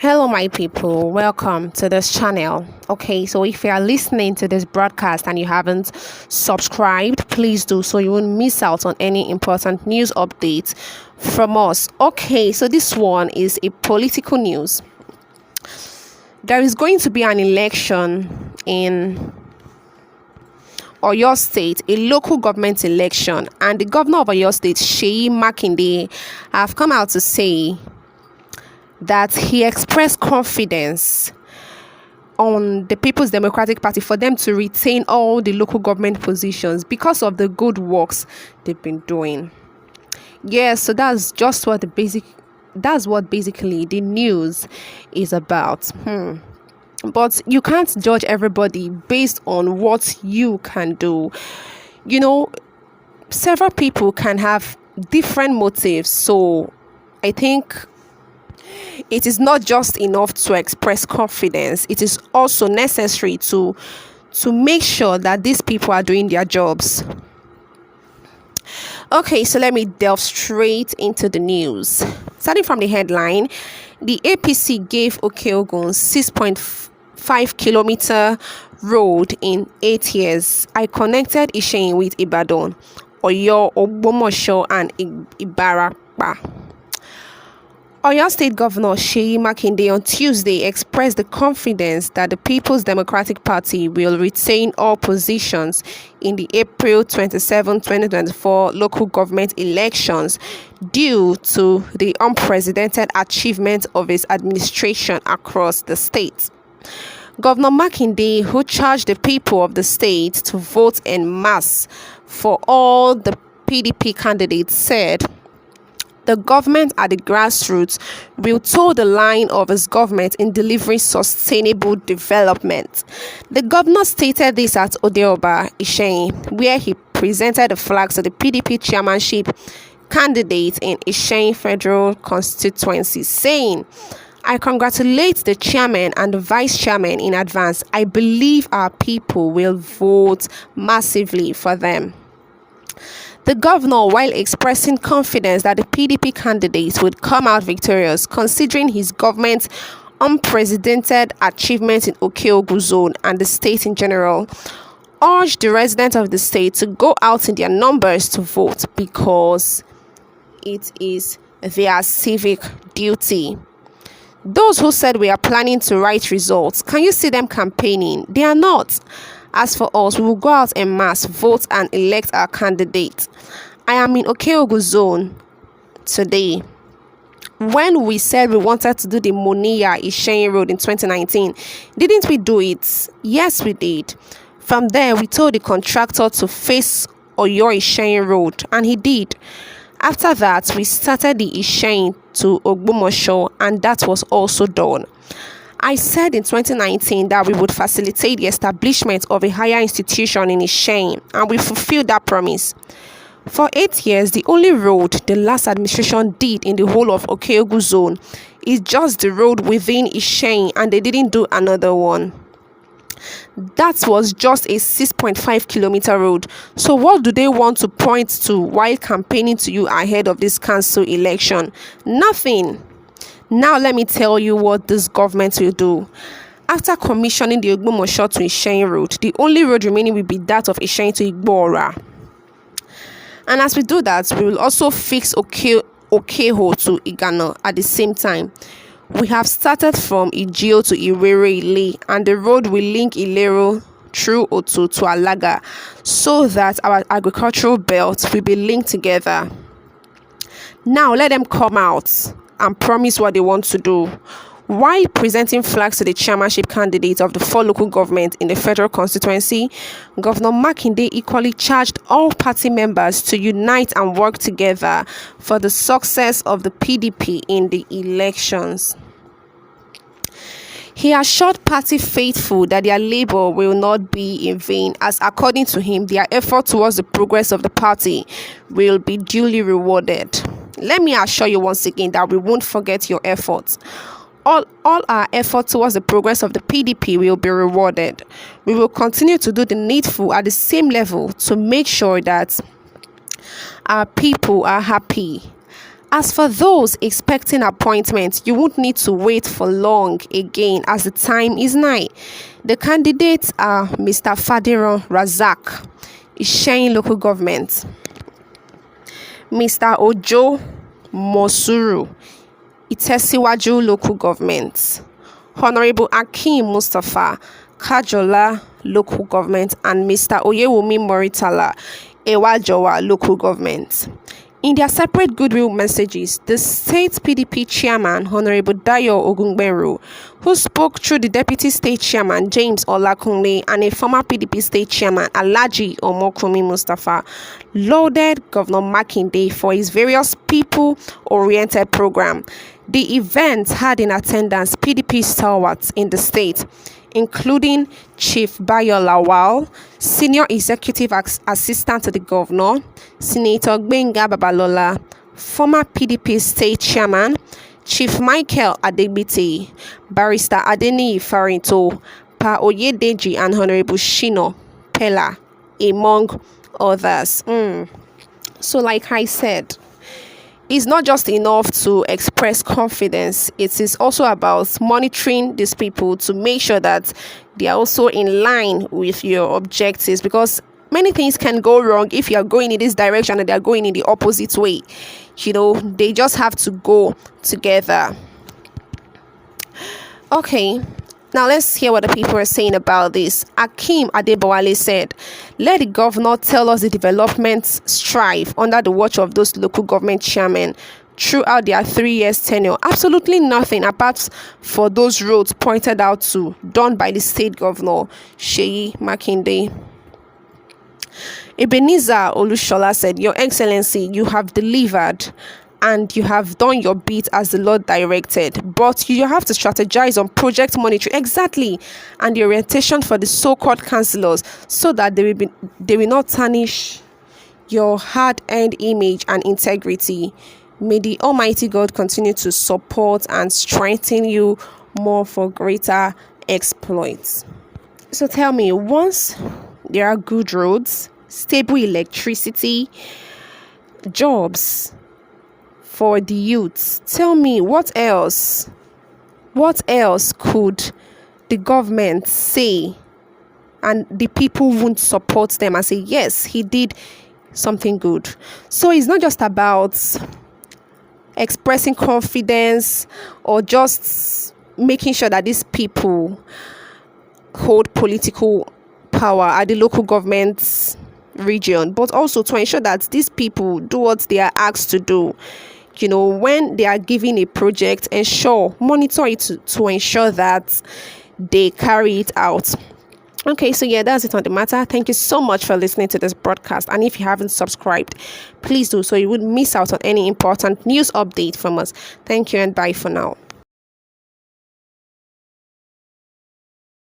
Hello, my people. Welcome to this channel. Okay, so if you are listening to this broadcast and you haven't subscribed, please do so you won't miss out on any important news updates from us. Okay, so this one is a political news. There is going to be an election in Oyo State, a local government election, and the governor of Oyo State, Seyi Makinde, have come out to say that he expressed confidence on the People's Democratic Party for them to retain all the local government positions because of the good works they've been doing. Yes, so that's what basically the news is about. But you can't judge everybody based on what you can do. You know, several people can have different motives, so I think it is not just enough to express confidence. It is also necessary to make sure that these people are doing their jobs. Okay, so let me delve straight into the news. Starting from the headline, the APC gave Okeogun 6.5-kilometer road in 8 years. I connected Isheyin with Ibadan, Oyo, Ogbomosho, and Ibarapa. Oyo State Governor Seyi Makinde on Tuesday expressed the confidence that the People's Democratic Party will retain all positions in the April 27, 2024 local government elections due to the unprecedented achievement of his administration across the state. Governor Makinde, who charged the people of the state to vote en masse for all the PDP candidates, said the government at the grassroots will toe the line of his government in delivering sustainable development. The governor stated this at Odeoba, Isheyin, where he presented the flags of the PDP chairmanship candidate in Isheyin Federal Constituency, saying, I congratulate the chairman and the vice chairman in advance. I believe our people will vote massively for them. The governor, while expressing confidence that the PDP candidates would come out victorious, considering his government's unprecedented achievements in Okeogun zone and the state in general, urged the residents of the state to go out in their numbers to vote because it is their civic duty. Those who said we are planning to write results, can you see them campaigning? They are not. As for us, we will go out en masse, vote and elect our candidate. I am in Okeogun zone today. When we said we wanted to do the Moniya Isheyin Road in 2019, didn't we do it? Yes, we did. From there, we told the contractor to face Oyo Isheyin Road, and he did. After that, we started the Isheyin to Ogbomosho, and that was also done. I said in 2019 that we would facilitate the establishment of a higher institution in Isheyin, and we fulfilled that promise. For 8 years, the only road the last administration did in the whole of Okeogun zone is just the road within Isheyin, and they didn't do another one. That was just a 6.5-kilometer road. So what do they want to point to while campaigning to you ahead of this council election? Nothing. Now let me tell you what this government will do. After commissioning the Ogbomosho to Isheyin Road, the only road remaining will be that of Isheyin to Igbora. And as we do that, we will also fix Okeho to Igano at the same time. We have started from Ijio to Ile, and the road will link Ilero through Otu to Alaga, so that our agricultural belt will be linked together. Now let them come out and promise what they want to do. While presenting flags to the chairmanship candidates of the 4 local governments in the federal constituency, Governor Makinde equally charged all party members to unite and work together for the success of the PDP in the elections. He assured party faithful that their labor will not be in vain, as according to him, their effort towards the progress of the party will be duly rewarded. Let me assure you once again that we won't forget your efforts. All our effort towards the progress of the PDP will be rewarded. We will continue to do the needful at the same level to make sure that our people are happy As for those expecting appointments, you won't need to wait for long again as the time is nigh. The candidates are Mr. Fadiran Razak, Isheyin Local Government, Mr. Ojo Mosuru, Itesiwaju Local Government, Honorable Akeem Mustafa, Kajola Local Government, and Mr. Oyewumi Moritala, Ewajowa Local Government. In their separate goodwill messages, the state PDP chairman, Honorable Dayo Ogungberu, who spoke through the deputy state chairman, James Olakunle, and a former PDP state chairman, Alhaji Omokumi Mustafa, lauded Governor Makinde for his various people-oriented program. The event had in attendance PDP stalwarts in the state, including Chief Bayo Lawal, Senior Executive Assistant to the Governor, Senator Gbenga Babalola, former PDP State Chairman, Chief Michael Adegbite, Barrister Adeniyi Farinto, Pa Oyedeji, and Honorable Shino Pella, among others. So like I said, it's not just enough to express confidence. It is also about monitoring these people to make sure that they are also in line with your objectives, because many things can go wrong if you are going in this direction and they are going in the opposite way. They just have to go together. Okay, now let's hear what the people are saying about this. Akeem Adebowale said, "Let the governor tell us the developments strive under the watch of those local government chairmen throughout their 3 years tenure. Absolutely nothing apart for those roads pointed out to, done by the state governor, Seyi Makinde." Ebenezer Olushola said, "Your Excellency, you have delivered and you have done your bit as the Lord directed, but you have to strategize on project monitoring exactly and the orientation for the so-called councillors so that they will not tarnish your hard-earned image and integrity. May the Almighty God continue to support and strengthen you more for greater exploits." So tell me, once there are good roads, stable electricity, jobs for the youths, tell me what else could the government say and the people won't support them and say, yes, he did something good. So it's not just about expressing confidence or just making sure that these people hold political power at the local government's region, but also to ensure that these people do what they are asked to do. When they are given a project, monitor it to ensure that they carry it out. Okay, so yeah, that's it on the matter. Thank you so much for listening to this broadcast, and if you haven't subscribed, please do so you wouldn't miss out on any important news update from us. Thank you and bye for now.